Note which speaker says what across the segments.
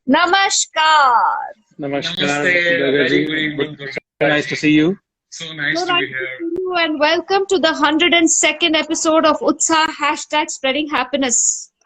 Speaker 1: Namaskar.
Speaker 2: Namaskar,
Speaker 3: Namaste,
Speaker 2: Durga
Speaker 3: very
Speaker 2: ji.
Speaker 3: good evening, Durga.
Speaker 2: Nice to see you.
Speaker 3: So nice
Speaker 1: So
Speaker 3: to
Speaker 1: nice
Speaker 3: be
Speaker 1: to
Speaker 3: here.
Speaker 1: see you and welcome to the 102nd episode of Utsaah #spreading happiness.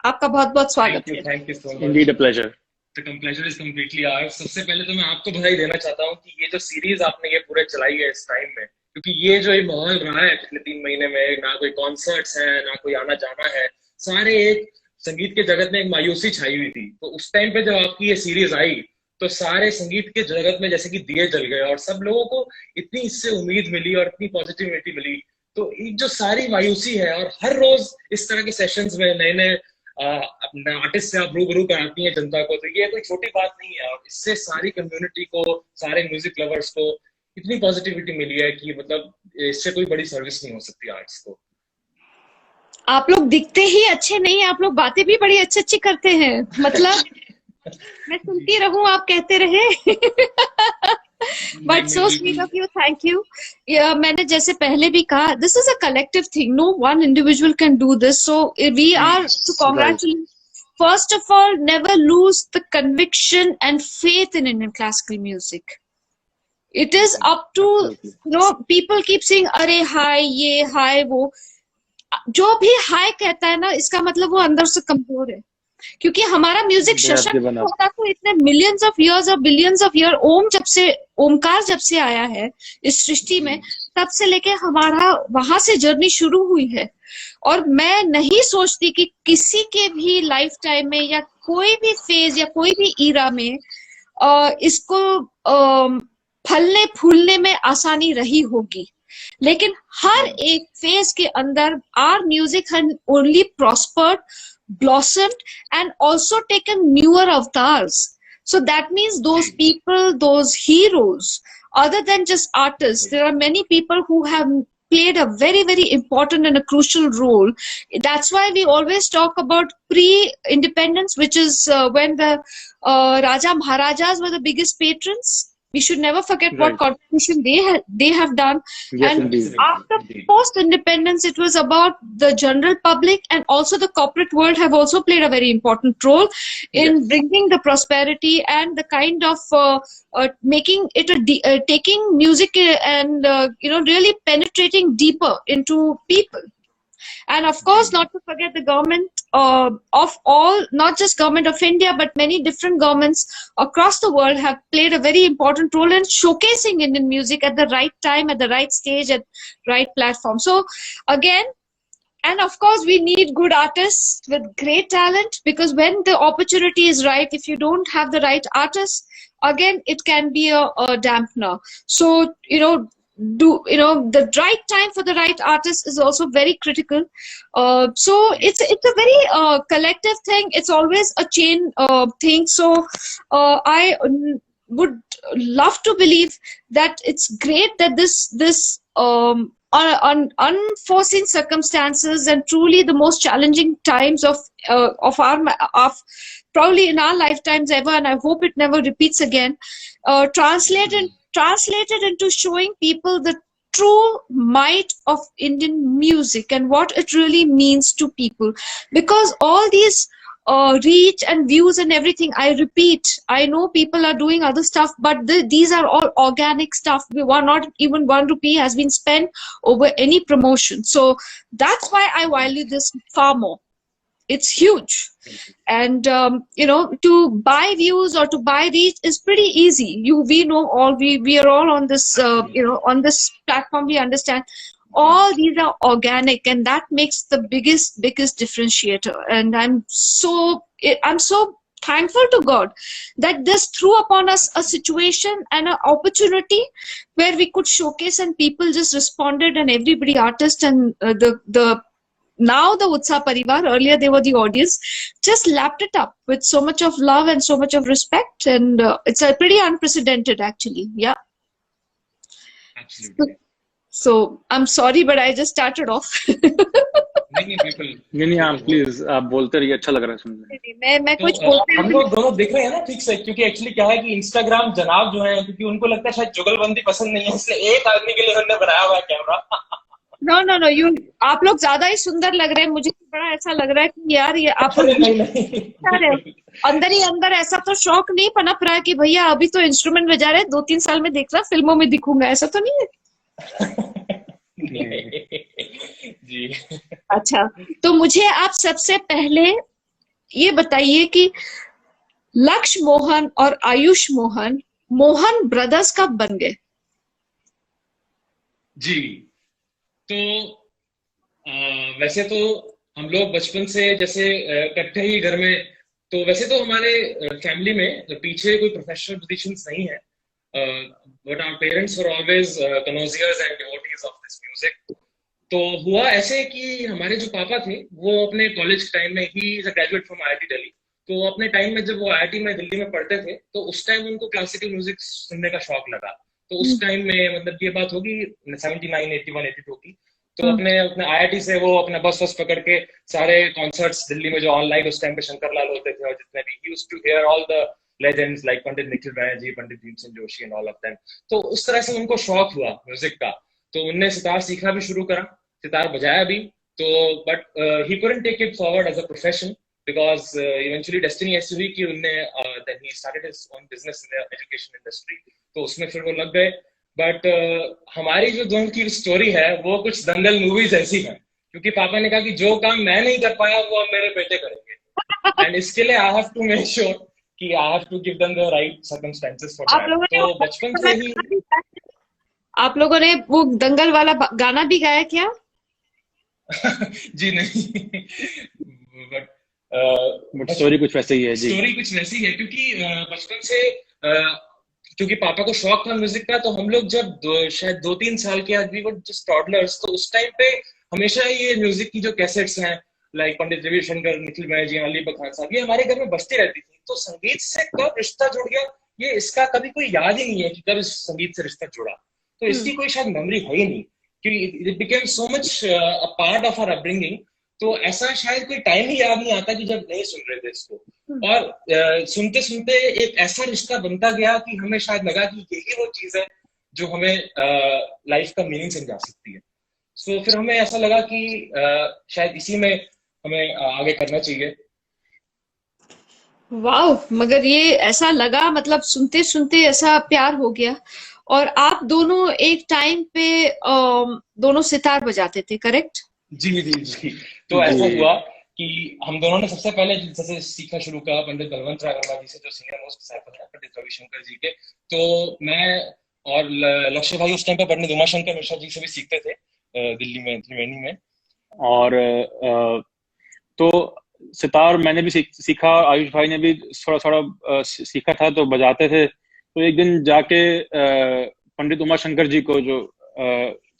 Speaker 1: आपका बहुत बहुत स्वागत है।
Speaker 3: Thank you so much.
Speaker 2: Indeed a pleasure.
Speaker 3: The pleasure is completely ours. सबसे पहले तो मैं आपको बधाई देना चाहता हूँ कि ये जो सीरीज आपने ये पूरे चलाई है इस टाइम में, क्योंकि ये जो ये माहौल रहा है पिछले 3 महीने में, ना कोई कॉन्सर्ट्स है, ना कोई आना जाना है, सारे एक संगीत के जगत में एक मायूसी छाई हुई थी। तो उस टाइम पे जब आपकी ये सीरीज आई तो सारे संगीत के जगत में जैसे कि दिए जल गए और सब लोगों को इतनी इससे उम्मीद मिली और इतनी पॉजिटिविटी मिली। तो एक जो सारी मायूसी है, और हर रोज इस तरह के सेशंस में नए नए अपने आर्टिस्ट से आप रूबरू कराती हैं जनता को, तो ये कोई छोटी बात नहीं है। और इससे सारी कम्युनिटी को, सारे म्यूजिक लवर्स को इतनी पॉजिटिविटी मिली है कि मतलब इससे कोई बड़ी सर्विस नहीं हो सकती आर्ट्स को।
Speaker 1: आप लोग दिखते ही अच्छे नहीं, आप लोग बातें भी बड़ी अच्छी अच्छी करते हैं। मतलब मैं सुनती रहूं, आप कहते रहे। But so sweet of you, thank you. मैंने जैसे पहले भी कहा, this is a collective thing, no one individual can do this, so we are to congratulate. First of all, never lose the conviction and faith in Indian classical music. It is up to, people keep saying, अरे हाय ये हाय वो, जो भी हाय कहता है ना, इसका मतलब वो अंदर से कमजोर है। क्योंकि हमारा म्यूजिक सशक्त होता तो इतने मिलियंस ऑफ ईयर्स और बिलियंस ऑफ ईयर, ओमकार जब से आया है इस सृष्टि में, तब से लेके हमारा वहां से जर्नी शुरू हुई है। और मैं नहीं सोचती कि किसी के भी लाइफ टाइम में या कोई भी फेज या कोई भी ईरा में इसको फलने फूलने में आसानी रही होगी। लेकिन हर एक फेज के अंदर our music had only prospered, blossomed, and also taken newer avatars. So that means those people, those heroes, other than just artists, there are many people who have played a very, very important and a crucial role. That's why we always talk about pre-independence, which is when the Raja Maharajas were the biggest patrons. We should never forget what contribution they have done.
Speaker 2: Yes,
Speaker 1: and
Speaker 2: indeed.
Speaker 1: After post-independence, it was about the general public, and also the corporate world have also played a very important role in bringing the prosperity and the kind of making it taking music and really penetrating deeper into people. And of course, not to forget the government of all, not just government of India, but many different governments across the world have played a very important role in showcasing Indian music at the right time, at the right stage, at right platform. So again, and of course, we need good artists with great talent, because when the opportunity is right, if you don't have the right artist, again, it can be a dampener. So, the right time for the right artist is also very critical. So it's a very collective thing. It's always a chain thing. So I would love to believe that it's great that this unforeseen circumstances and truly the most challenging times of probably in our lifetimes ever, and I hope it never repeats again, translated into showing people the true might of Indian music and what it really means to people. Because all these reach and views and everything, I repeat, I know people are doing other stuff, but these are all organic stuff. Not even 1 rupee has been spent over any promotion. So that's why I value this far more. It's huge. And to buy views or to buy reach is pretty easy. We are all on this on this platform. We understand all these are organic, and that makes the biggest differentiator. And I'm so thankful to God that this threw upon us a situation and an opportunity where we could showcase, and people just responded, and everybody, artist and now the Utsaah Parivar, earlier they were the audience, just lapped it up with so much of love and so much of respect, and it's a pretty unprecedented actually. Yeah.
Speaker 3: Absolutely.
Speaker 1: So I'm sorry, but I just started off.
Speaker 3: नहीं
Speaker 2: आप please आप बोलते रहिए, अच्छा लग रहा है सुनने।
Speaker 1: मैं कुछ बोलते
Speaker 3: हम लोग दोनों देख रहे हैं ना ठीक से, क्योंकि एक्चुअली क्या है कि इंस्टाग्राम जनाब जो है, क्योंकि उनको लगता है शायद जुगलबंदी पसंद नहीं है, इसलिए एक आदमी के लिए उन्होंने बनाया हुआ है camera.
Speaker 1: No no no, you आप लोग ज्यादा ही सुंदर लग रहे हैं। मुझे तो बड़ा ऐसा लग रहा है कि यार ये आप लोग
Speaker 3: अरे नहीं नहीं।
Speaker 1: अंदर ही अंदर ऐसा तो शौक नहीं पनप रहा है कि भैया अभी तो इंस्ट्रूमेंट बजा रहे हैं, 2-3 साल में देख रहा फिल्मों में दिखूंगा, ऐसा तो नहीं है?
Speaker 3: जी।
Speaker 1: अच्छा, तो मुझे आप सबसे पहले ये बताइए कि लक्ष्य मोहन और आयुष मोहन मोहन ब्रदर्स कब बन गए?
Speaker 3: जी, तो वैसे तो हम लोग बचपन से जैसे इकट्ठे ही घर में, तो वैसे तो हमारे फैमिली में पीछे कोई प्रोफेशनल पोजीशंस नहीं है, but our parents were always connoisseurs and devotees of this music. तो हुआ ऐसे कि हमारे जो पापा थे वो अपने कॉलेज टाइम में ही ग्रेजुएट फ्रॉम आईआईटी दिल्ली, तो अपने टाइम में जब वो आईआईटी में दिल्ली में पढ़ते थे तो उस टाइम उनको क्लासिकल म्यूजिक सुनने का शौक लगा। तो उस टाइम में मतलब ये बात होगी 79, 81, 82 की। तो अपने अपने आईआईटी से वो अपना बस पकड़ के सारे कॉन्सर्ट्स दिल्ली में जो ऑनलाइन उस टाइम पे शंकर लाल होते थे और जितने भी, he used to hear all the legends like Pandit Nikhil Rai ji, Pandit Bhimsen Joshi and all of them. तो उस तरह से उनको शौक हुआ म्यूजिक का, तो उनने सितार सीखना भी शुरू करा, सितार बजाया भी। तो but he couldn't take it forward as a profession because eventually destiny ऐसी हुई कि उनने then he started his own business in the education industry, तो उसमें फिर वो लग गए। बट हमारी जो दोनों की स्टोरी है वो कुछ दंगल मूवीज ऐसी है, क्योंकि पापा ने कहा कि जो काम मैं नहीं कर पाया वो अब मेरे बेटे करेंगे, एंड इसके लिए I have to make sure कि I have to give them the right circumstances for
Speaker 1: आप
Speaker 3: दैट।
Speaker 1: लोगों
Speaker 3: तो बचपन से ही
Speaker 1: ने आप लोगों ने वो दंगल वाला गाना भी गाया क्या?
Speaker 3: जी नहीं, बट
Speaker 2: बट स्टोरी कुछ वैसे ही है जी।
Speaker 3: स्टोरी कुछ वैसी है क्योंकि बचपन से क्योंकि पापा को शौक था म्यूजिक का, तो हम लोग जब शायद 2-3 साल के वी वर जस्ट टॉडलर्स, तो उस टाइम पे हमेशा ये म्यूजिक की जो कैसेट्स हैं लाइक पंडित रविशंकर, निखिल भाई जी, अली बखान साहब, ये हमारे घर में बजती रहती थी। तो संगीत से कब रिश्ता जुड़ गया ये इसका कभी कोई याद ही नहीं है कि कब इस संगीत से रिश्ता जुड़ा, तो इसकी कोई शायद मेमोरी है ही नहीं, क्योंकि it became so much a part of our upbringing. तो ऐसा शायद कोई टाइम ही याद नहीं आता कि जब नहीं सुन रहे थे इसको, और सुनते सुनते एक ऐसा रिश्ता बनता गया कि हमें शायद लगा कि यही वो चीज है जो हमें लाइफ का मीनिंग समझा सकती है। सो फिर हमें ऐसा लगा कि शायद इसी में हमें आगे करना चाहिए।
Speaker 1: वाह, मगर ये ऐसा लगा, मतलब सुनते सुनते ऐसा प्यार हो गया। और आप दोनों एक टाइम पे दोनों सितार बजाते थे, करेक्ट?
Speaker 3: जी जी जी। तो ऐसा हुआ कि हम दोनों ने सबसे पहले जैसे सीखना शुरू किया पंडित बलवंत राय वर्मा जी से, जो सीनियर मोस्ट डिसाइपल है पंडित रविशंकर जी के। तो मैं और लक्ष्य भाई उस टाइम पे पंडित उमाशंकर मिश्रा जी से भी सीखते थे दिल्ली में, त्रिवेणी में।
Speaker 2: और तो सितार मैंने भी सीखा, आयुष भाई ने भी थोड़ा थोड़ा सीखा था, तो बजाते थे। तो एक दिन जाके पंडित उमाशंकर जी को जो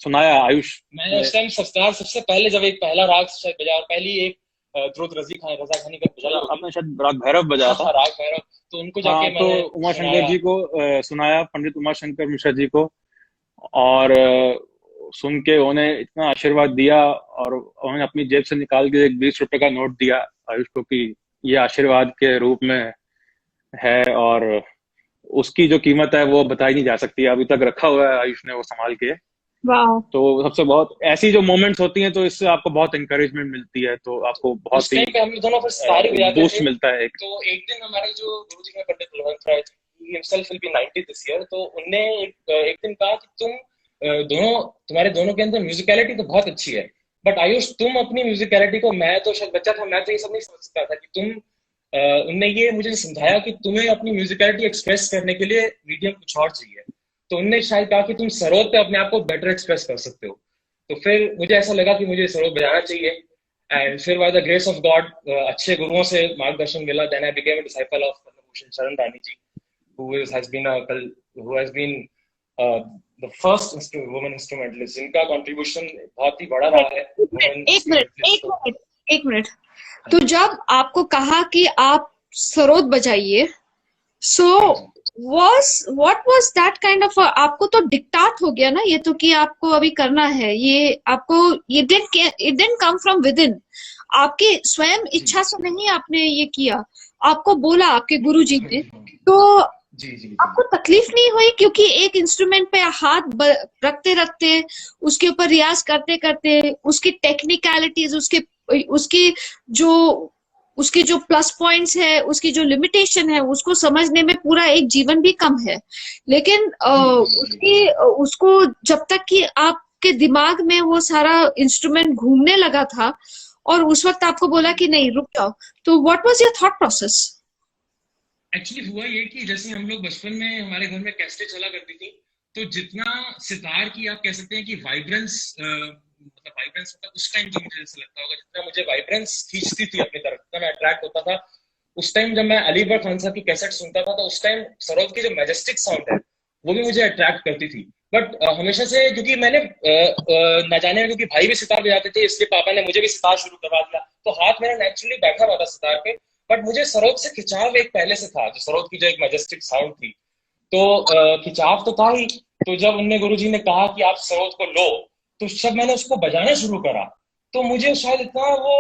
Speaker 2: सुनाया आयुष,
Speaker 3: मैंने उस टाइम सितार सबसे पहले जब एक पहला राग शायद बजा, पहली एक ध्रुव रजी खान रजा खानी का बजाया,
Speaker 2: आपने शायद राग भैरव बजाया था।
Speaker 3: राग भैरव, तो उनको जाके
Speaker 2: तो
Speaker 3: मैंने
Speaker 2: उमाशंकर जी को सुनाया, पंडित उमाशंकर मिश्रा जी को, और सुन के उन्हें इतना आशीर्वाद दिया, और उन्होंने अपनी जेब से निकाल के एक 20 रुपए का नोट दिया आयुष को कि ये आशीर्वाद के रूप में है, और उसकी जो कीमत है वो बताई नहीं जा सकती, अभी तक रखा हुआ है आयुष ने वो संभाल के। तो सबसे बहुत ऐसी जो मोमेंट्स होती हैं तो इससे आपको बहुत एनकरेजमेंट मिलती है, तो आपको बहुत ही
Speaker 3: हम दोनों फिर सितार बजाते
Speaker 2: बूस्ट
Speaker 3: थे।
Speaker 2: मिलता है।
Speaker 3: तो एक दिन हमारे जो गुरुजी हैं पंडित Balwant Rai ji, he himself will be 90 this year, तो उनने एक दिन कहा कि तुम्हारे दोनों के अंदर म्यूजिकलिटी तो बहुत अच्छी है, बट आयुष तुम अपनी म्यूजिकलिटी को, मैं तो शायद बच्चा था, मैं तो ये सब नहीं समझ सकता था कि तुम, उनने ये मुझे समझाया कि तुम्हें अपनी म्यूजिकलिटी एक्सप्रेस करने के लिए मीडियम कुछ और चाहिए। तो उनने शायद कहा कि तुम सरोद पे अपने आप को बेटर एक्सप्रेस कर सकते हो। तो फिर मुझे ऐसा लगा कि मुझे सरोद बजाना चाहिए, एंड फिर by the grace of God अच्छे गुरुओं से मार्गदर्शन मिला, then I became a disciple of Padmabhushan Sharan Rani ji, who has been the first woman instrumentalist, जिनका कंट्रीब्यूशन बहुत ही बड़ा रहा है।
Speaker 1: एक मिनट, तो जब आपको कहा कि आप sarod बजाइए, what was that kind of आपको तो डिक्टाट हो गया ना ये तो, कि आपको अभी करना है ये, आपको ये it didn't come from within, आपकी स्वयं इच्छा से नहीं आपने ये किया, आपको बोला आपके गुरुजी ने। तो
Speaker 3: जी जी जी।
Speaker 1: आपको तकलीफ नहीं हुई? क्योंकि एक इंस्ट्रूमेंट पे रखते रखते, उसके ऊपर रियाज करते करते, उसकी टेक्निकलिटीज, उसकी जो उसकी जो प्लस पॉइंट्स है, उसकी जो लिमिटेशन है, उसको समझने में पूरा एक जीवन भी कम है। लेकिन
Speaker 3: जी जी जी
Speaker 1: उसकी उसको जब तक कि आपके दिमाग में वो सारा इंस्ट्रूमेंट घूमने लगा था और उस वक्त आपको बोला कि नहीं रुक जाओ, तो what was your thought process?
Speaker 3: Actually हुआ ये कि जैसे हम लोग बचपन में हमारे घर में कैसेटें चला करती थी, तो जितना सितार की आप कह सकते हैं कि वाइब्रेंस, मतलब वाइब्रेंस मतलब उस टाइम तो मुझे ऐसा लगता होगा जितना मुझे वाइब्रेंस खींचती थी अपनी तरफ, जितना मैं अट्रैक्ट होता था उस टाइम जब मैं अली अकबर खान साहब की कैसेट सुनता था, तो उस टाइम सरोद की जो मैजेस्टिक साउंड है वो भी मुझे अट्रैक्ट करती थी। बट हमेशा से क्योंकि मैंने न जाने में, क्योंकि भाई भी सितार बजाते थे इसलिए पापा ने मुझे भी सितार शुरू करवा दिया, तो हाथ मेरा नेचुरली बैठा हुआ था सितार पे। बट मुझे सरोद से खिंचाव एक पहले से था, जो सरोद की जो एक मैजेस्टिक साउंड थी, तो खिंचाव तो था ही। तो जब उनने गुरुजी ने कहा कि आप सरोद को लो, तो जब मैंने उसको बजाना शुरू करा, तो मुझे शायद इतना वो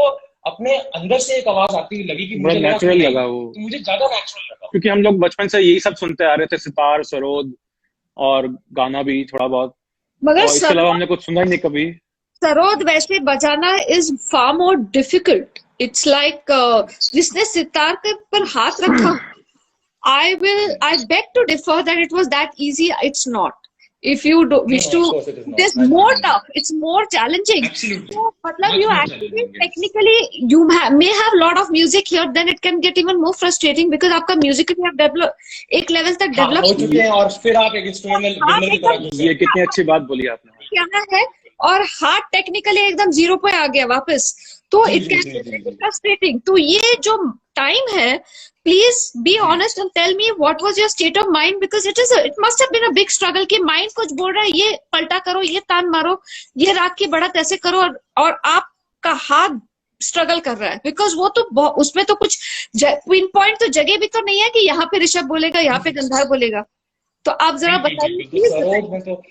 Speaker 3: अपने अंदर से एक आवाज आती लगी कि
Speaker 2: बड़ा
Speaker 3: मुझे लगा कि
Speaker 2: नेचुरल
Speaker 3: नहीं,
Speaker 2: लगा वो,
Speaker 3: तो मुझे ज्यादा नेचुरल लगा।
Speaker 2: क्योंकि हम लोग बचपन से यही सब सुनते आ रहे थे, सितार, सरोद और गाना भी थोड़ा बहुत,
Speaker 1: मगर
Speaker 2: और इसके अलावा हमने कुछ सुना ही नहीं कभी।
Speaker 1: सरोद वैसे बजाना is far more difficult. It's like जिसने सितार के पर हाथ रखा, I beg to differ that it was that easy. It's not. If you wish
Speaker 3: No,
Speaker 1: to,
Speaker 3: of course it is
Speaker 1: it
Speaker 3: not.
Speaker 1: is more tough. It's more challenging.
Speaker 3: Absolutely.
Speaker 1: So, मतलब
Speaker 3: Much
Speaker 1: you
Speaker 3: more
Speaker 1: actually
Speaker 3: challenging, yes.
Speaker 1: technically you may have lot of music here, then it can get even more frustrating because आपका musically आप develop एक level तक
Speaker 3: हाँ,
Speaker 1: develop
Speaker 3: हो चुके हैं और फिर आप एक इंस्ट्रूमेंटल बिगनर की तरह घुसे।
Speaker 2: ये कितनी अच्छी बात बोली आपने।
Speaker 1: क्या है, और हार्ट टेक्निकली एकदम जीरो पे आ गया वापस, तो
Speaker 3: जी
Speaker 1: इट
Speaker 3: जी
Speaker 1: कैन
Speaker 3: जी
Speaker 1: बी
Speaker 3: जी जी।
Speaker 1: फ्रस्ट्रेटिंग। तो ये जो टाइम है, please be honest and tell me what was your state of mind, because it must have been a big struggle कि माइंड कुछ बोल रहा है, ये पलटा करो, ये तान मारो, ये राग की बढ़त ऐसे करो, और आपका हाथ स्ट्रगल कर रहा है, बिकॉज वो तो उसमें तो कुछ पिन पॉइंट तो जगह भी तो नहीं है कि यहाँ पे ऋषभ बोलेगा, यहाँ पे गंधार बोलेगा। तो आप जरा बताइए
Speaker 3: बिल्कुल, तो
Speaker 1: प्लीज।
Speaker 3: सरोद में तो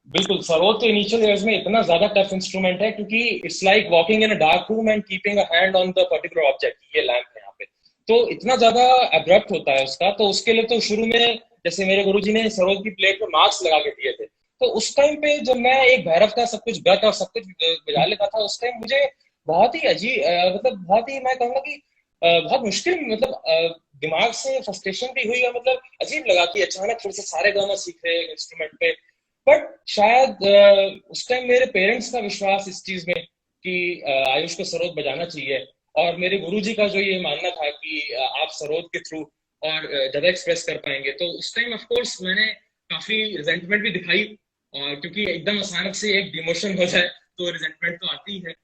Speaker 3: बिल्कुल, सरोद तो इनिशियल ईयर्स में इतना ज्यादा टफ इंस्ट्रूमेंट है, क्योंकि it's like walking in a dark room and keeping a hand on the particular object, ये लैंप है यहाँ पे, तो इतना ज्यादा अब्रप्ट होता है उसका। तो उसके लिए तो शुरू में जैसे मेरे गुरुजी ने सरोद की प्लेट पे मार्क्स लगा के दिए थे, तो उस टाइम पे जब मैं एक भैरव का सब कुछ गत और सब कुछ बजा लेता था, उस टाइम मुझे बहुत ही अजीब, मतलब बहुत ही, मैं कहूँगा कि बहुत मुश्किल, मतलब दिमाग से फ्रस्ट्रेशन भी हुई, और मतलब अजीब लगा कि अचानक फिर से सारे गाना सीख रहे हैं इंस्ट्रूमेंट पे। बट शायद उस टाइम मेरे पेरेंट्स का विश्वास इस चीज में कि आयुष को सरोद बजाना चाहिए, और मेरे गुरुजी का जो ये मानना था कि आप सरोद के थ्रू और ज्यादा एक्सप्रेस कर पाएंगे, तो उस टाइम ऑफ कोर्स मैंने काफी रिजेंटमेंट भी दिखाई, और क्योंकि एकदम अचानक से एक डिमोशन हो जाए तो रिजेंटमेंट तो आती है।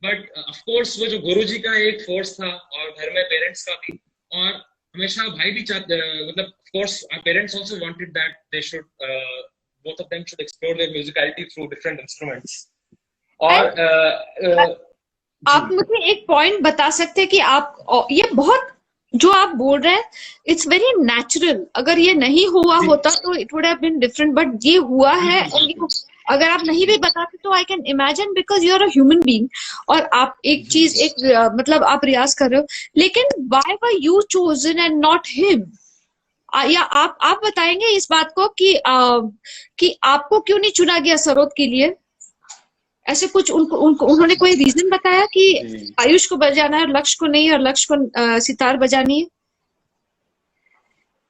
Speaker 3: बट ऑफ कोर्स वो जो गुरुजी का एक फोर्स था, और घर में पेरेंट्स का भी, और हमेशा भाई भी चाहते, मतलब of course parents also wanted that they should both of them should explore their musicality through different instruments. और
Speaker 1: आप मुझे एक पॉइंट बता सकते हैं कि आप ये बहुत जो आप बोल रहे हैं, इट्स वेरी नेचुरल। अगर ये नहीं हुआ होता तो it would have been different, but ये हुआ है, और ये अगर आप नहीं भी बताते तो I can imagine, because you are a human being, और आप एक चीज मतलब आप रियाज कर रहे हो, लेकिन why were you chosen and not him? या आप बताएंगे इस बात को कि आपको क्यों नहीं चुना गया सरोद के लिए? ऐसे कुछ उन्होंने कोई रीजन बताया कि आयुष को बजाना है और लक्ष्य को नहीं, और लक्ष्य को सितार बजानी है?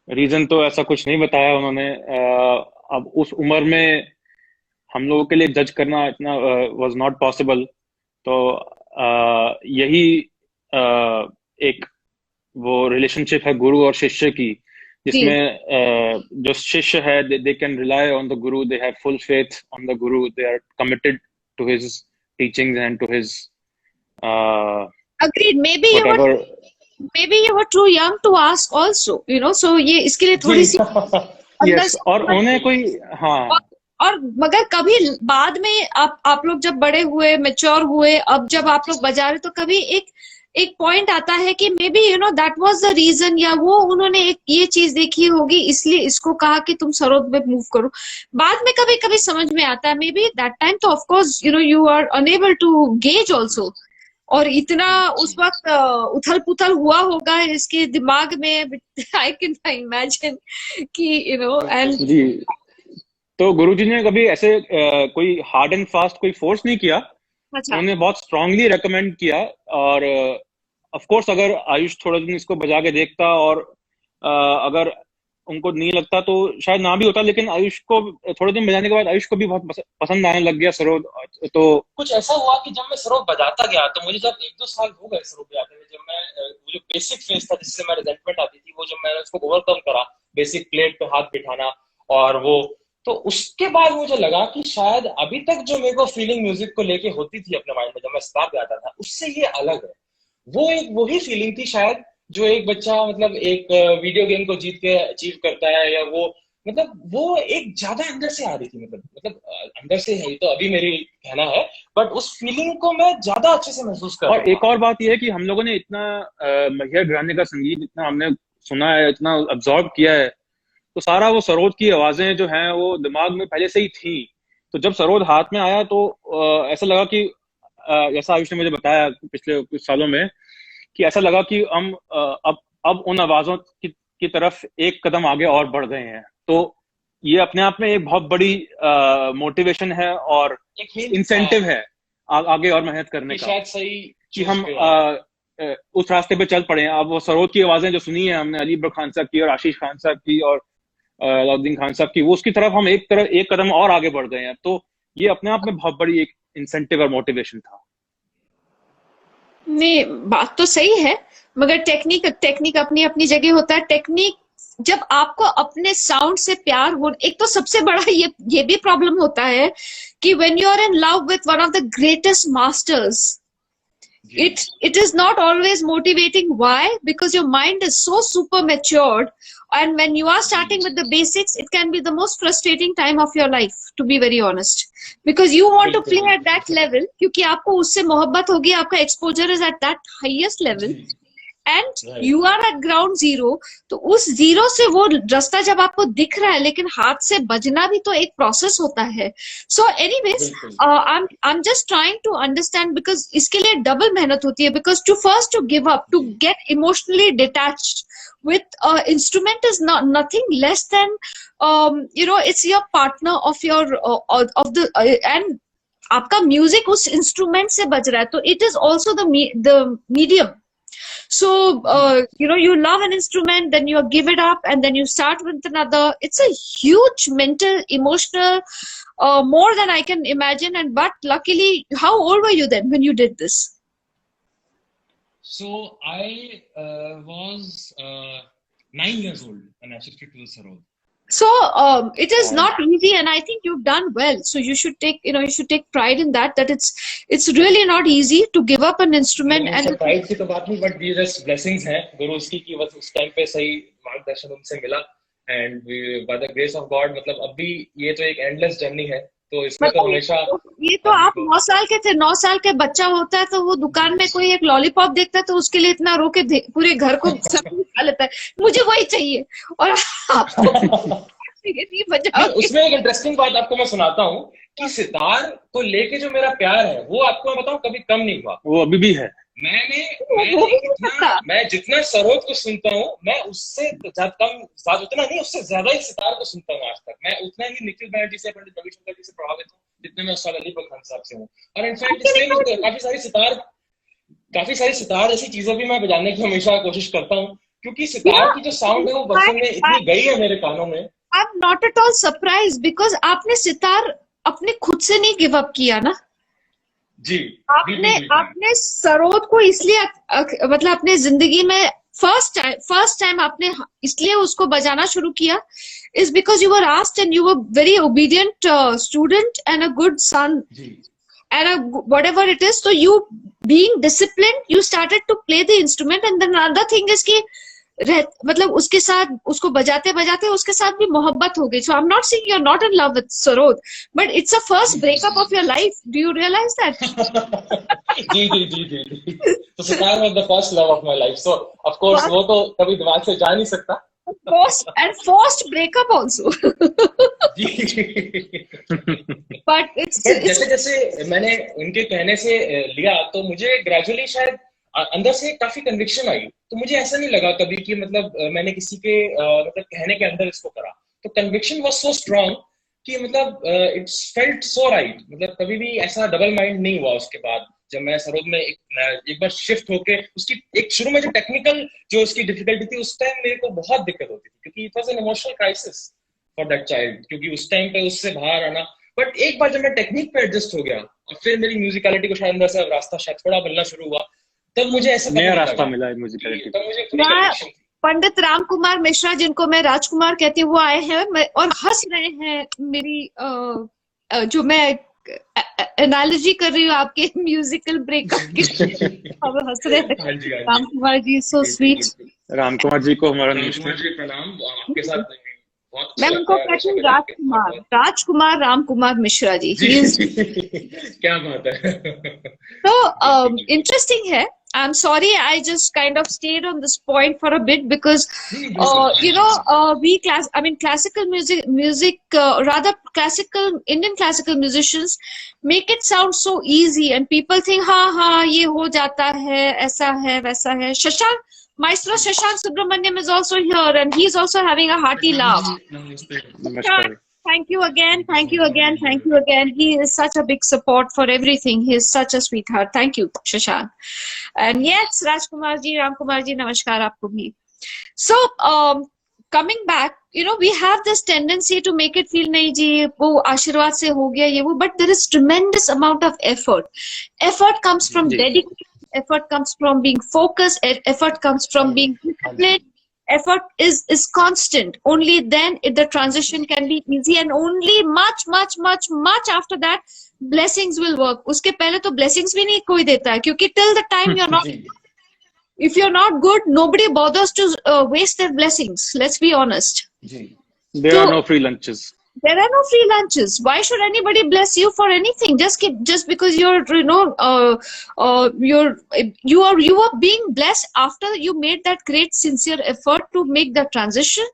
Speaker 2: रीजन तो ऐसा कुछ नहीं बताया उन्होंने। अब उस उम्र में हम लोगों के लिए जज करना इतना वाज नॉट पॉसिबल। तो यही एक वो रिलेशनशिप है गुरु और शिष्य की, जिसमें जो शिष्य है they can rely on the guru, they have full faith on the guru, they are committed to his teachings and to his
Speaker 1: agreed, maybe you were too young to ask also, you know, so ये इसके लिए थोड़ी सी
Speaker 2: yes, और उन्हें कोई
Speaker 1: और मगर कभी बाद में आप लोग जब बड़े हुए, मैच्योर हुए, अब जब आप लोग बजा रहे, तो कभी एक पॉइंट आता है कि maybe you know that was the reason, या वो उन्होंने एक ये चीज देखी होगी इसलिए इसको कहा कि तुम सरोद में मूव करो। बाद में कभी कभी समझ में आता है, मे बी दैट टाइम तो of course you know you are unable to gauge also, और इतना उस वक्त उथल पुथल हुआ होगा इसके दिमाग में, आई कैन इमेजिन कि एंड
Speaker 2: जी। तो गुरुजी ने कभी ऐसे कोई हार्ड एंड फास्ट कोई फोर्स नहीं किया,
Speaker 1: अच्छा
Speaker 2: उन्होंने बहुत स्ट्रांगली रेकमेंड किया। और ऑफ कोर्स अगर आयुष थोड़ा दिन इसको बजा के देखता और अगर उनको नहीं लगता तो शायद ना भी होता, लेकिन आयुष को थोड़े दिन बजाने के बाद आयुष को भी बहुत पसंद आने लग गया सरोद। तो
Speaker 3: कुछ ऐसा हुआ कि जब मैं सरोद बजाता गया तो मुझे जब 1-2 साल हो गए सरोद बजाते हुए, जब मैं वो जो बेसिक फेस था जिससे मैं रिजेंटमेंट आती थी, वो जब मैंने उसको ओवरकम करा, बेसिक प्लेट पे हाथ बिठाना और वो, तो उसके बाद मुझे लगा कि शायद अभी तक जो मेरे को फीलिंग म्यूजिक को लेके होती थी अपने माइंड में जब मैं सितार बजाता था, उससे ये अलग है। वो एक वही फीलिंग थी शायद जो एक बच्चा मतलब एक वीडियो गेम को जीत के अचीव करता है, या वो मतलब वो एक ज्यादा अंदर से आ रही थी, मतलब अंदर से है तो अभी मेरी कहना है, बट उस फीलिंग को मैं ज्यादा अच्छे से महसूस कर रहा हूं।
Speaker 2: और एक और बात यह है कि हम लोगों ने इतना महियर घराने का संगीत इतना हमने सुना है, इतना अब्सॉर्ब किया है, तो सारा वो सरोद की आवाजें जो हैं वो दिमाग में पहले से ही थी। तो जब सरोद हाथ में आया तो ऐसा लगा कि जैसा आयुष ने मुझे बताया पिछले कुछ सालों में, कि ऐसा लगा कि हम अब उन आवाजों की तरफ एक कदम आगे और बढ़ गए हैं। तो ये अपने आप में एक बहुत बड़ी मोटिवेशन है और
Speaker 3: एक
Speaker 2: इंसेंटिव है आगे और मेहनत करने का,
Speaker 3: शायद सही
Speaker 2: कि हम उस रास्ते पे चल पड़े हैं। अब वो सरोद की आवाजें जो सुनी है हमने अली इब्राहिम खान साहब की और आशीष खान साहब की और अलाउद्दीन खान साहब की, वो उसकी तरफ हम एक कदम और आगे बढ़ गए हैं। तो ये अपने आप में बहुत बड़ी एक इंसेंटिव और मोटिवेशन था।
Speaker 1: नहीं, बात तो सही है, मगर टेक्निक अपनी अपनी जगह होता है। टेक्निक जब आपको अपने साउंड से प्यार हो, एक तो सबसे बड़ा ये भी प्रॉब्लम होता है कि when you are in love with one of the greatest masters, it is not always motivating. Why? Because your mind is so super matured, and when you are starting with the basics, it can be the most frustrating time of your life, to be very honest, because you want to play at that level, क्योंकि आपको उससे मोहब्बत होगी, आपका exposure is at that highest level, and you are at ground zero. तो उस zero से वो रास्ता जब आपको दिख रहा है, लेकिन हाथ से बजना भी तो एक प्रोसेस होता है. So anyways, I'm just trying to understand, because इसके लिए डबल मेहनत होती है, because to give up, to get emotionally detached with instrument is nothing less than it's your partner of your of the and आपका music उस instrument से बज रहा है, तो it is also the medium. So you love an instrument, then you give it up, and then you start with another. It's a huge mental, emotional, more than I can imagine. And but luckily, how old were you then when you did this?
Speaker 3: So I was 9 years old when I shifted to the Sarod.
Speaker 1: So it is not easy, and I think you've done well. So you should take pride in that it's really not easy to give up an instrument. And
Speaker 3: pride की तो बात नहीं, but these just blessings हैं गुरुज की, कि बस उस time पे सही मार्गदर्शन उनसे मिला, and by the grace of God, मतलब अभी ये तो एक endless journey है, तो इसमें तो हमेशा
Speaker 1: ये तो आप 9 साल के थे, 9 साल के बच्चा होता है तो वो दुकान में कोई एक लॉलीपॉप देखता है तो उसके लिए इतना रो के पूरे घर को खा लेता है, मुझे वही चाहिए, और आपको
Speaker 3: उसमें एक इंटरेस्टिंग बात आपको मैं सुनाता हूँ कि सितार को लेके जो मेरा प्यार है वो आपको मैं बताऊं कभी कम नहीं हुआ,
Speaker 2: वो अभी भी है।
Speaker 3: मैं जितना सरोद को सुनता हूँ, मैं उससे उतना नहीं, उससे ज्यादा ही सितार को सुनता हूँ आज तक। मैं उतना ही निखिल बनर्जी से, पंडित रविशंकर जी से प्रभावित हूँ जितने मैं उस्ताद अली इब्राहिम खान साहब से हूँ। और इनफैक्ट काफी सारी सितार ऐसी चीजें भी मैं बजाने की हमेशा कोशिश करता हूँ, क्योंकि सितार की जो साउंड है वो बचपन में इतनी गई है मेरे कानों में।
Speaker 1: I'm not at all surprised, because आपने सितार अपने खुद से नहीं गिव अप किया ना
Speaker 3: जी।
Speaker 1: आपने सरोद को इसलिए मतलब अपने जिंदगी में फर्स्ट टाइम आपने इसलिए उसको बजाना शुरू किया, is because you were asked and you were very obedient student and a good son and whatever it is. So you being disciplined, you started to play the instrument, and then another thing is कि मतलब उसके साथ उसको बजाते बजाते उसके साथ भी मोहब्बत हो गई. So I'm not saying you're not in love with Sarod, but it's a first breakup of your life. Do you realize that?
Speaker 3: Ji. So sitar was the first love of my life. So of course वो तो कभी दिमाग से जा नहीं सकता.
Speaker 1: And forced breakup also. but it's
Speaker 3: जैसे जैसे मैंने उनके कहने से लिया तो मुझे ग्रेजुअली शायद अंदर से काफी कन्विक्शन आई। तो मुझे ऐसा नहीं लगा कभी कि मतलब मैंने किसी के मतलब कहने के अंदर इसको करा। तो कन्विक्शन वाज सो स्ट्रांग कि मतलब इट्स फेल्ट सो राइट। मतलब कभी भी ऐसा डबल माइंड नहीं हुआ उसके बाद। जब मैं सरोद में एक बार शिफ्ट होके उसकी एक शुरू में जो टेक्निकल जो उसकी डिफिकल्टी थी उस टाइम मेरे को बहुत दिक्कत होती थी, क्योंकि it was an emotional crisis for that child, क्योंकि उस टाइम पे उससे बाहर आना। बट एक बार जब मैं टेक्निक पे एडजस्ट हो गया और फिर मेरी म्यूजिकलिटी को शायद अंदर से रास्ता शायद थोड़ा मिलना शुरू हुआ, तब मुझे ऐसा
Speaker 2: नया रास्ता मिला है म्यूजिकलिटी।
Speaker 3: तब मुझे पूरी कनेक्शन थी।
Speaker 1: पंडित राम कुमार मिश्रा, जिनको मैं राजकुमार कहती हूँ, वो आए हैं और हंस रहे हैं मेरी जो मैं एनालॉजी कर रही हूँ आपके म्यूजिकल ब्रेकअप की। अब हंस रहे हैं। Ram Kumar ji so sweet.
Speaker 2: राम कुमार जी को हमारा
Speaker 3: राजकुमार जी प्रणाम। आपके साथ
Speaker 1: मैं उनको कहती हूँ राजकुमार राम कुमार मिश्रा जी।
Speaker 3: क्या बात है।
Speaker 1: तो इंटरेस्टिंग है। I'm sorry, I just kind of stayed on this point for a bit because, classical rather classical Indian classical musicians make it sound so easy, and people think, हाँ, ये हो जाता है, ऐसा है, वैसा है. Maestro Shashank Subramaniam is also here, and he's also having a hearty laugh. Thank you again. He is such a big support for everything. He is such a sweetheart. Thank you, Shashank. And yes, Rajkumar ji, Ramkumar ji, namaskar aapko bhi. So, coming back, we have this tendency to make it feel, nahi ji, wo Ashirwad se ho gaya, ye wo, but there is tremendous amount of effort. Effort comes from dedication. Effort comes from being focused. Effort comes from being disciplined. Effort is constant. Only then the transition can be easy, and only much after that blessings will work. Uske pehle to blessings bhi nahi koi deta hai, kyunki till the time you're not, if you're not good, nobody bothers to waste their blessings. Let's be honest.
Speaker 2: There are no free lunches.
Speaker 1: There are no free lunches. Why should anybody bless you for anything? Just because you're, you are being blessed after you made that great sincere effort to make that transition.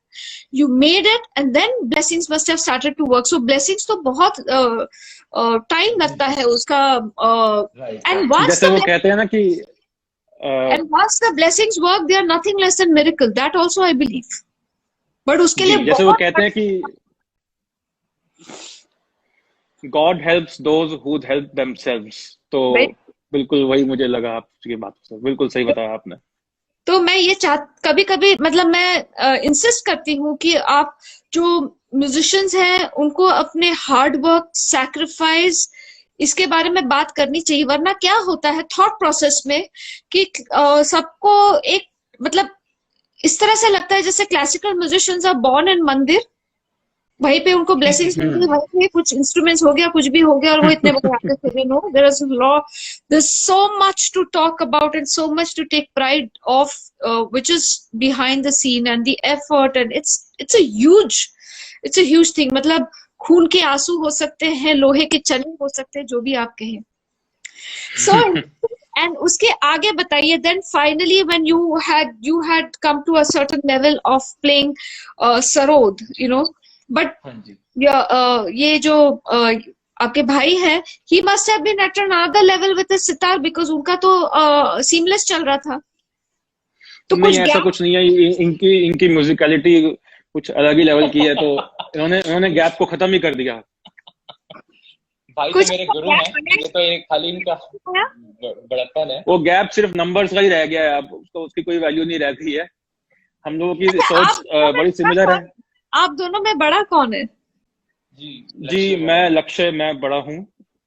Speaker 1: You made it, and then blessings must have started to work. So blessings to बहुत time लगता है उसका. And once
Speaker 2: जैसे वो कहते हैं ना कि
Speaker 1: and once the blessings work, they are nothing less than miracle. That also I believe. But उसके लिए
Speaker 2: जैसे वो कहते हैं कि God helps those who help themselves. तो बिल्कुल वही मुझे लगा आपकी बात से, बिल्कुल सही बताया आपने.
Speaker 1: तो मैं ये कभी मतलब मैं इंसिस्ट करती हूँ कि आप जो म्यूजिशियंस हैं उनको अपने हार्ड वर्क, सैक्रिफाइस, इसके बारे में बात करनी चाहिए. वरना क्या होता है थॉट प्रोसेस में कि सबको एक मतलब इस तरह से लगता है जैसे classical musicians are born in mandir, वहीं पे उनको ब्लेसिंग्स मिलती है, वहीं पे कुछ इंस्ट्रूमेंट्स हो गया, कुछ भी हो गया, और वो इतने बड़े आर्टिस्ट हो गए. No, there is so much to talk about and so much to take pride of, which is behind the scene and the effort, and it's a huge thing. मतलब खून के आंसू हो सकते हैं, लोहे के चने हो सकते हैं, जो भी आप कहें. सो and उसके आगे बताइए, then finally when you had come to a certain level of playing sarod, but ये जो आपके भाई हैं, he must have been at another level with the sitar, because उनका तो seamless चल रहा था. तो
Speaker 2: नहीं, ऐसा कुछ नहीं है. इनकी म्यूजिकलिटी कुछ अलग ही लेवल की है, तो इन्होंने गैप को खत्म ही कर दिया.
Speaker 3: भाई तो मेरे गुरु हैं, ये तो एक खाली इनका बड़प्पन है. वो
Speaker 2: गैप सिर्फ नंबर्स का ही रह गया है, अब तो उसकी कोई वैल्यू नहीं रहती है. हम लोगों की सोच बड़ी सिमिलर है.
Speaker 1: आप दोनों में बड़ा कौन है?
Speaker 2: जी मैं लक्ष्य, मैं बड़ा हूँ.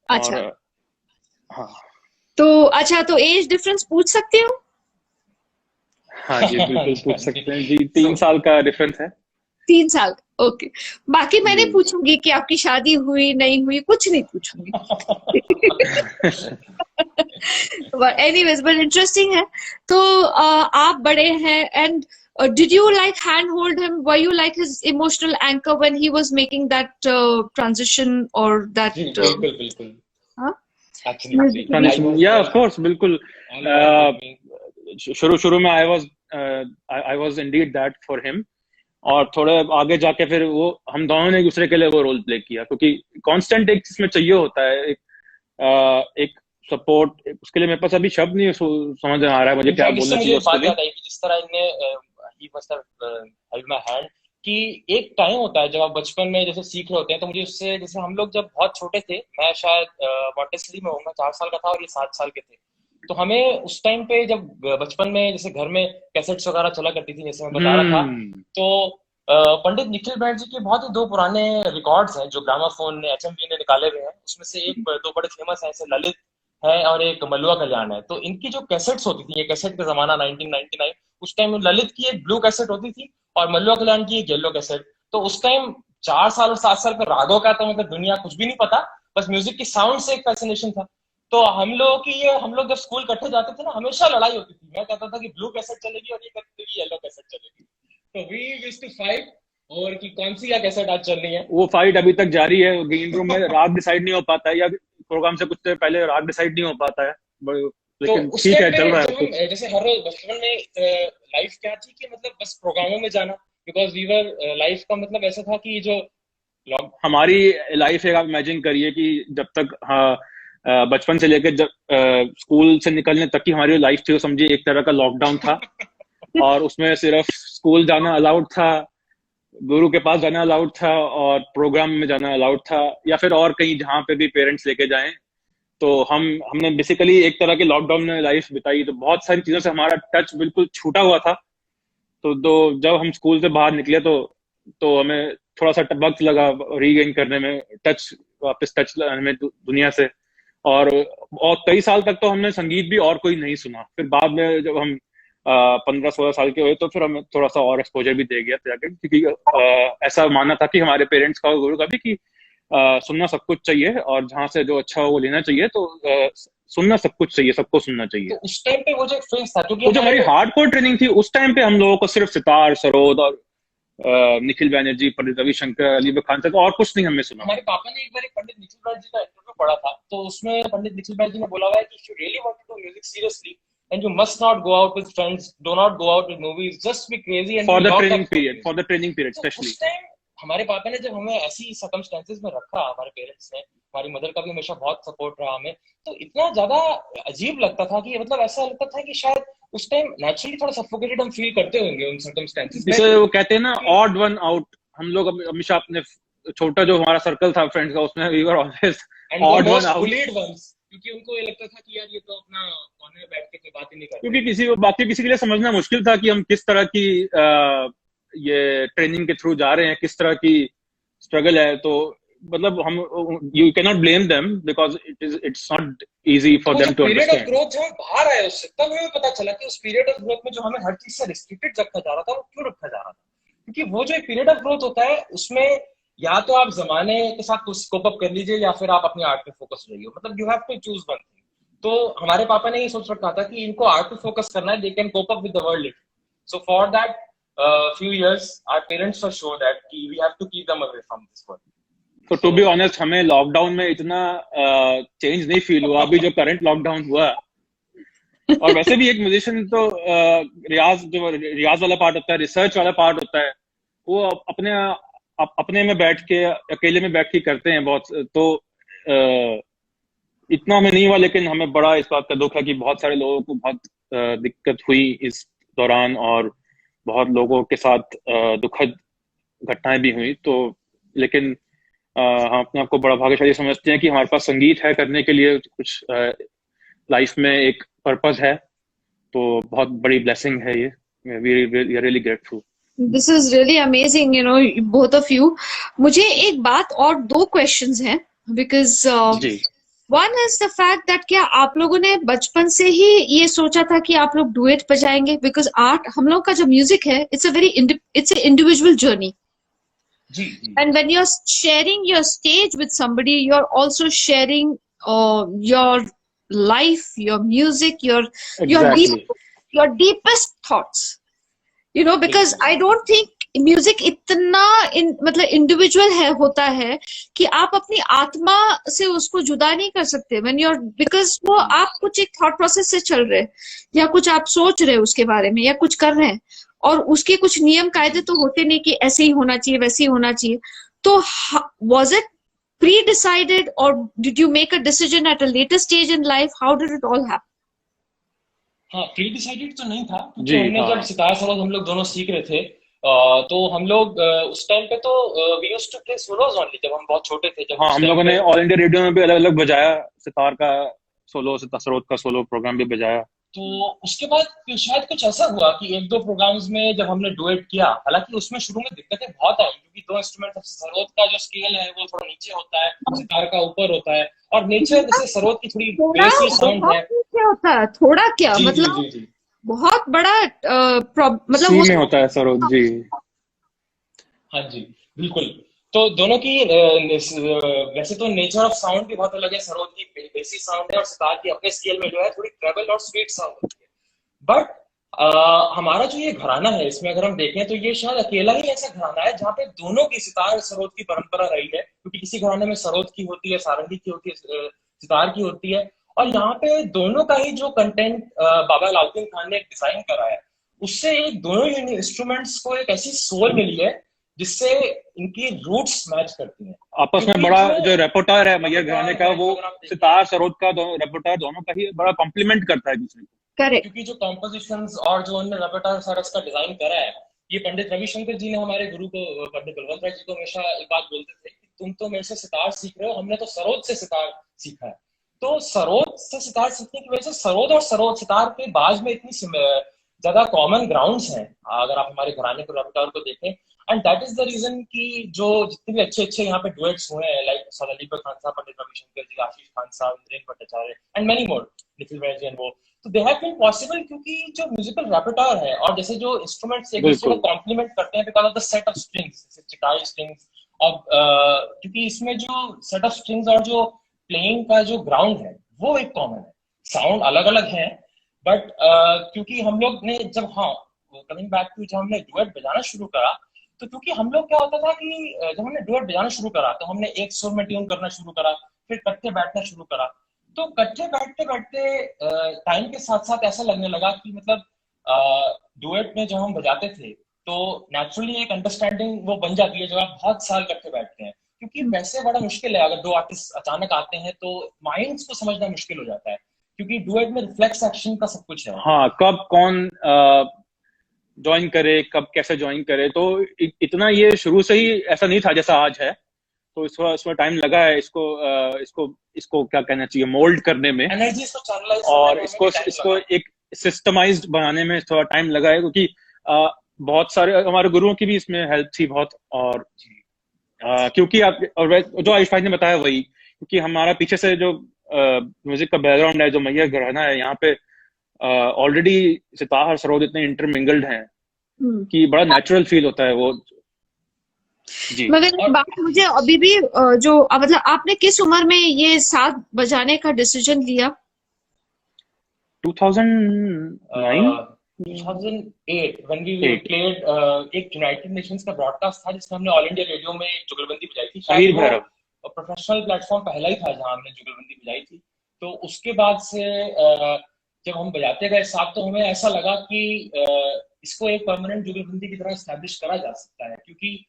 Speaker 1: अच्छा.
Speaker 2: और हाँ,
Speaker 1: तो एज डिफरेंस पूछ सकती हूँ?
Speaker 2: हाँ जी बिल्कुल पूछ सकते हैं जी. 3 साल का डिफरेंस है.
Speaker 1: 3 साल. ओके. बाकी मैं नहीं पूछूंगी कि आपकी शादी हुई नहीं हुई, कुछ नहीं पूछूंगी. एनीवेज, बट इंटरेस्टिंग है. तो आप बड़े हैं, and did you handhold him? Were you like his emotional anchor when he was making that transition or that?
Speaker 3: बिल्कुल.
Speaker 1: हाँ?
Speaker 2: Yeah, of course, बिल्कुल. शुरू में I was indeed that for him. और थोड़े आगे जाके फिर वो हम दोनों ने एक दूसरे के लिए वो रोल प्ले किया, क्योंकि कांस्टेंट एक इसमें चाहिए होता है, एक सपोर्ट। उसके लिए मेरे पास अभी शब्द नहीं समझ में आ रहा है मुझे क्या बोलना चाहिए उसके लिए।
Speaker 3: बात आई कि जिस तरह इन्हें he must have held my hand, कि एक टाइम होता है जब आप बचपन में जैसे सीख रहे होते हैं, तो मुझे उससे, जैसे हम लोग जब बहुत छोटे थे, मैं शायद मॉन्टेसरी में होऊंगा, 4 साल का था और ये 7 साल के थे, तो हमें उस टाइम पे जब बचपन में जैसे घर में कैसेट्स वगैरह चला करती थी, जैसे मैं बता रहा था, तो पंडित निखिल बैठ जी के बहुत ही 2 पुराने रिकॉर्ड्स हैं जो ग्रामाफोन ने, एचएमवी ने निकाले हुए हैं। उसमें से एक 2 बड़े फेमस हैं, जैसे ललित है और एक मलुआ कल्याण है। तो इनकी जो कैसेट्स होती थी, ये कैसेट का जमाना 1999, उस टाइम ललित की एक ब्लू कैसेट होती थी और मलुआ कल्याण की एक येलो कैसेट। तो उस टाइम 4 साल और 7 साल का रागों का तो मतलब दुनिया कुछ भी नहीं पता, बस म्यूजिक की साउंड से एक फैसिनेशन था। तो हम लोग जब स्कूल इकट्ठे जाते थे ना, हमेशा लड़ाई होती थी। मैं कहता था कि ब्लू कैसेट चलेगी और ये कहते थे कि येलो कैसेट चलेगी। तो वी यूज्ड टू फाइट, और कि कौन सी क्या कैसेट आज चल रही है।
Speaker 2: वो फाइट अभी तक जारी है ग्रीन रूम में। राग डिसाइड नहीं हो पाता है, या प्रोग्राम से कुछ देर पहले राग डिसाइड नहीं हो पाता है, लेकिन
Speaker 3: तो
Speaker 2: ठीक है, चल रहा है।
Speaker 3: जैसे हर रोज बचपन में लाइफ क्या थी कि मतलब बस प्रोग्रामों में जाना, बिकॉज वी वर लाइफ का मतलब ऐसा था कि जो
Speaker 2: हमारी लाइफ है, आप इमेजिन करिए कि जब तक बचपन से लेकर जब स्कूल से निकलने तक की हमारी लाइफ थी, वो समझिए एक तरह का लॉकडाउन था। और उसमें सिर्फ स्कूल जाना अलाउड था, गुरु के पास जाना अलाउड था, और प्रोग्राम में जाना अलाउड था, या फिर और कहीं जहाँ पे भी पेरेंट्स लेके जाएं। तो हमने बेसिकली एक तरह के लॉकडाउन में लाइफ बिताई। तो बहुत सारी चीजों से हमारा टच बिल्कुल छूटा हुआ था। तो जब हम स्कूल से बाहर निकले तो हमें थोड़ा सा वक्त लगा रीगेन करने में, वापस टच लाने में दुनिया से। और कई साल तक तो हमने संगीत भी और कोई नहीं सुना। फिर बाद में जब हम 15-16 साल के हुए, तो फिर हमें थोड़ा सा और एक्सपोजर भी दे गया था, क्योंकि ऐसा मानना था कि हमारे पेरेंट्स का, गुरु का भी, कि सुनना सब कुछ चाहिए, और जहाँ से जो अच्छा हो वो लेना चाहिए। तो सुनना सब कुछ चाहिए, सबको सुनना चाहिए।
Speaker 3: तो उस टाइम पे वो जो फेज था,
Speaker 2: क्योंकि जो हमारी हार्डकोर ट्रेनिंग थी उस टाइम पे, हम लोगों को सिर्फ सितार, सरोद और निखिल बैनर्जी, पंडित रविशंकर, अली खान तक, और कुछ नहीं हमने सुना।
Speaker 3: हमारे पापा ने एक बार पंडित निखिल बैनर्जी का इंटरव्यू पढ़ा था, तो उसमें पंडित निखिल बैनर्जी ने बोला हुआ है कि if you really want to do music seriously, and you must not go out with friends, do not go out with movies, just be crazy and
Speaker 2: for the training period especially.
Speaker 3: उस time हमारे पापा ने जब हमें ऐसी circumstances में रखा, हमारे पेरेंट्स ने, हमारी मदर का भी हमेशा बहुत सपोर्ट रहा हमें, तो इतना ज्यादा अजीब लगता था कि मतलब ऐसा लगता था कि शायद उस टाइम नेचुरली थोड़ा सफोकेटेड हम फील करते होंगे उन सर्कमस्टेंसेस में।
Speaker 2: जैसे वो कहते हैं ना, ऑड वन आउट। हम लोग हमेशा अपने छोटा जो हमारा सर्कल था फ्रेंड्स का, उसमें we were always odd one out,
Speaker 3: क्योंकि उनको ये लगता था कि यार ये तो अपना कोने में बैठ के कोई बात ही नहीं करता।
Speaker 2: क्योंकि किसी के लिए समझना मुश्किल था कि हम किस तरह की ये ट्रेनिंग के थ्रू जा रहे हैं, किस तरह की स्ट्रगल है। तो मतलब हम, you can not blame them, because it's not easy for them to understand.
Speaker 3: Period of growth जब बाहर आए उससे, तब हमें पता चला कि उस पीरियड ऑफ ग्रोथ में जो हमें हर चीज से रिस्ट्रिक्टेड रखा जा रहा था, वो क्यों रखा जा रहा था। क्योंकि वो जो एक पीरियड ऑफ ग्रोथ होता है, उसमें या तो आप जमाने के साथ कुछ स्कोप अप कर लीजिए, या फिर आप अपनी आर्ट पे फोकस रहिए। मतलब you have to choose one thing. तो हमारे पापा ने ये सोच रखा था कि इनको आर्ट पे फोकस करना है, they can cope up with the world. So for that few years our parents were sure that we have to keep them away from this world.
Speaker 2: तो टू बी ऑनेस्ट, हमें lockdown में इतना change नहीं feel हुआ अभी जो current lockdown हुआ। और वैसे भी एक म्यूजिशियन तो रियाज वाला पार्ट होता है, रिसर्च वाला पार्ट होता है, वो अपने में बैठ के, अकेले में बैठ के करते हैं बहुत। तो इतना हमें नहीं हुआ, लेकिन हमें बड़ा इस बात का दुख है कि बहुत सारे लोगों को बहुत दिक्कत हुई इस दौरान, और बहुत लोगों के साथ दुखद घटनाएं भी हुई। तो लेकिन हम अपने आप को बड़ा भाग्यशाली समझते हैं कि हमारे पास संगीत है करने के लिए, कुछ लाइफ में एक पर्पस है। तो बहुत बड़ी ब्लेसिंग है ये। We are really grateful.
Speaker 1: This is really amazing, you know, both of you. मुझे एक बात और 2 questions हैं, because one is the fact that क्या आप लोगों ने बचपन से ही ये सोचा था कि आप लोग डुएट बजाएंगे? Because art, हम लोग का जो म्यूजिक है, it's an individual journey. And when you're sharing your stage with somebody, you're also sharing your life, your music, your deepest thoughts. You know, because I don't think music इतना मतलब individual होता है कि आप अपनी आत्मा से उसको जुदा नहीं कर सकते when you're, because वो आप कुछ एक थॉट प्रोसेस से चल रहे हैं, या कुछ आप सोच रहे हैं उसके बारे में, या कुछ कर रहे हैं, और उसके कुछ नियम कायदे तो होते नहीं कि ऐसे ही होना चाहिए, वैसे ही होना चाहिए। तो was it pre-decided or did you make a decision at a later stage in life? How did it all happen?
Speaker 3: हाँ, प्री डिसाइडेड तो नहीं था, क्योंकि
Speaker 2: जी
Speaker 3: हमने
Speaker 2: हाँ
Speaker 3: जब सितार सरोद हम लोग दोनों सीख रहे थे, तो हम लोग उस टाइम पे तो we used to play solos only, जब हम बहुत छोटे थे, जब
Speaker 2: हाँ,
Speaker 3: उस
Speaker 2: हम
Speaker 3: टाइम
Speaker 2: लोगों
Speaker 3: पे।
Speaker 2: ने ऑल इंडिया रेडियो में भी अलग अलग बजाया, सितार का सोलो, सरोद का सोलो प्रोग्राम भी बजाया।
Speaker 3: तो उसके बाद शायद कुछ ऐसा हुआ कि एक दो प्रोग्राम्स में जब हमने डुएट किया, हालांकि उसमें शुरू में दिक्कतें बहुत आई, क्योंकि दो इंस्ट्रूमेंट, सरोद का जो स्केल है वो थोड़ा नीचे होता है, सितार का ऊपर होता है, और नेचर जैसे सरोद की थोड़ी
Speaker 1: थोड़ा
Speaker 3: बेसी साउंड
Speaker 1: बहुत
Speaker 3: है।
Speaker 1: नीचे होता है, थोड़ा क्या
Speaker 3: जी जी
Speaker 1: मतलब
Speaker 3: जी जी।
Speaker 1: बहुत बड़ा मतलब
Speaker 2: सी
Speaker 1: वो
Speaker 2: में होता है सरोद जी।
Speaker 3: हाँ जी, बिल्कुल। तो दोनों की वैसे तो नेचर ऑफ साउंड भी बहुत अलग है, सरोद की बेसी साउंड है और सितार की अपने स्केल में जो है थोड़ी ट्रेबल और स्वीट साउंड होती है। बट हमारा जो ये घराना है, इसमें अगर हम देखें तो ये शायद अकेला ही ऐसा घराना है जहाँ पे दोनों की सितार सरोद की परंपरा रही है, क्योंकि किसी घराने में सरोद की होती है, सारंगी की होती है, सितार की होती है, और यहाँ पे दोनों का ही जो कंटेंट बाबा अलाउद्दीन खान ने डिजाइन करा है, उससे एक दोनों इंस्ट्रूमेंट्स को एक ऐसी सोल मिली है जिससे इनकी रूट्स मैच करती हैं।
Speaker 2: आपस में
Speaker 3: क्योंकि
Speaker 2: बड़ा
Speaker 3: जो
Speaker 2: जो रेपोटार है मैयर घराने का, वो
Speaker 3: अगर आप देखें,
Speaker 2: सितार सरोद का दोनों रेपोटार दोनों का ही बड़ा कॉम्प्लीमेंट करता है दूसरे को।
Speaker 1: करेक्ट।
Speaker 3: क्योंकि जो कॉम्पोजिशंस और जो उन्होंने रेपर्टोर सारा इसका डिजाइन करा है, ये पंडित रविशंकर जी ने हमारे गुरु को, पंडित बलवंत राय जी को हमेशा एक बात बोलते थे कि तुम तो मेरे से सितार सीख रहे हो, हमने तो सरोद से सितार सीखा है। तो सरोद से सितार सीखने की वजह से सरोद और सरोद सितार के बाज में इतनी ज्यादा कॉमन ग्राउंड्स हैं, अगर आप हमारे घराने को रेपर्टोर को देखें। And that is the reason कि जो जितने भी अच्छे अच्छे यहाँ पे डुएट्स हुए हैं, लाइक सर अलीबर खान साहब, पंडित रविशंकर जी, Ashish Khan sahab, Indranil Bhattacharya and many more, Nikhil Vaid ji and वो, तो दे हैव बीन पॉसिबल क्योंकि जो म्यूजिकल रेपर्टोर है और जैसे जो इंस्ट्रूमेंट्स एक दूसरे को कॉम्प्लीमेंट करते हैं because of the set of strings, जैसे चिटाई स्ट्रिंग्स, अब क्योंकि इसमें जो सेट ऑफ स्ट्रिंग्स और जो प्लेइंग का जो ग्राउंड है वो एक कॉमन है, साउंड अलग अलग है, बट क्योंकि हम लोग ने जब, हाँ कमिंग बैक टू, जब हमने डुएट बजाना शुरू करा, तो क्योंकि हम लोग क्या होता था कि जब हमने डुएट बजाना शुरू करा तो हमने एक सुर में ट्यून करना शुरू करा, फिर कट्ठे बैठना शुरू करा, तो कट्ठे बैठते बैठते टाइम के साथ साथ ऐसा लगने लगा कि मतलब डुएट में जब हम बजाते थे तो नेचुरली एक अंडरस्टैंडिंग वो बन जाती है जब आप बहुत साल कट्ठे बैठते हैं, क्योंकि वैसे बड़ा मुश्किल है अगर दो आर्टिस्ट अचानक आते हैं तो माइंड्स को समझना मुश्किल हो जाता है, क्योंकि डुएट में रिफ्लेक्स एक्शन का सब कुछ है।
Speaker 2: हाँ, कब कौन ज्वाइन करे, कब कैसे ज्वाइन करे, तो इतना ये शुरू से ही ऐसा नहीं था जैसा आज है, तो इसमें टाइम लगा है इसको क्या कहना चाहिए, मोल्ड करने में,
Speaker 3: एनर्जीज को चैनलाइज
Speaker 2: और इसको एक सिस्टमाइज्ड बनाने में थोड़ा टाइम लगा है, क्योंकि बहुत सारे हमारे गुरुओं की भी इसमें हेल्प थी बहुत, और क्योंकि आप और जो आयुष भाई ने बताया वही, क्योंकि हमारा पीछे से जो म्यूजिक का बैकग्राउंड है, जो मैया घराना है, यहाँ पे ऑलरेडी सितार और सरोद इतने इंटरमिंगल्ड हैं कि बड़ा नेचुरल फील होता है वो जी।
Speaker 1: मगर एक बात मुझे अभी भी जो मतलब आपने किस उम्र में ये साथ बजाने का डिसीजन लिया?
Speaker 2: 2009
Speaker 3: 2008 when we played एक यूनाइटेड नेशंस का ब्रॉडकास्ट था जिसमें हमने ऑल इंडिया रेडियो में जुगलबंदी बजाई थी, शायद वो प्रोफेशनल प्लेटफॉर्म पहला ही था जहां हमने जुगलबंदी बजाई थी। तो उसके बाद से जब हम बजाते गए साथ तो हमें ऐसा लगा कि इसको एक परमानेंट जुगलबंदी की तरह एस्टैब्लिश करा जा सकता है, क्योंकि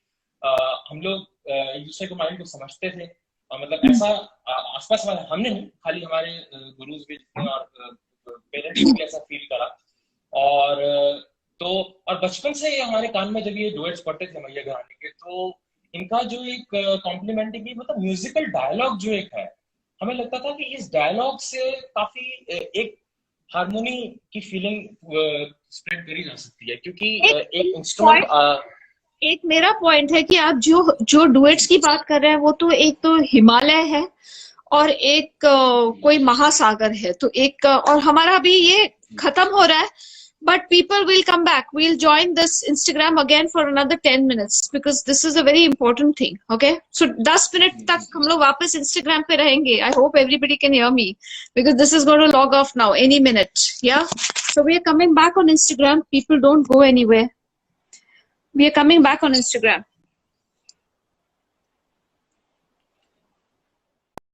Speaker 3: हम लोग एक दूसरे को माइंड को समझते थे, मतलब ऐसा आसपास हमने नहीं, खाली हमारे गुरुज भी और पेरेंट्स भी ऐसा फील करा, और तो और बचपन से हमारे कान में जब ये डुएट्स पढ़ते थे मैया घराने के, तो इनका जो एक कॉम्प्लीमेंट्री मतलब म्यूजिकल डायलॉग जो एक है, हमें लगता था कि इस डायलॉग से काफी एक हार्मोनी की फीलिंग स्प्रेड करी जा सकती है, क्योंकि एक इंस्ट्रूमेंट
Speaker 1: एक मेरा पॉइंट है कि आप जो डुएट्स की बात कर रहे हैं वो तो एक तो हिमालय है और एक कोई महासागर है, तो एक और हमारा अभी ये खत्म हो रहा है, but people will come back. We'll join this Instagram again for another 10 minutes because this is a very important thing. Okay, so 10 minute तक हम लोग वापस Instagram पे रहेंगे. I hope everybody can hear me because this is going to log off now any minute. Yeah, so we are coming back on Instagram. People don't go anywhere. We are coming back on Instagram.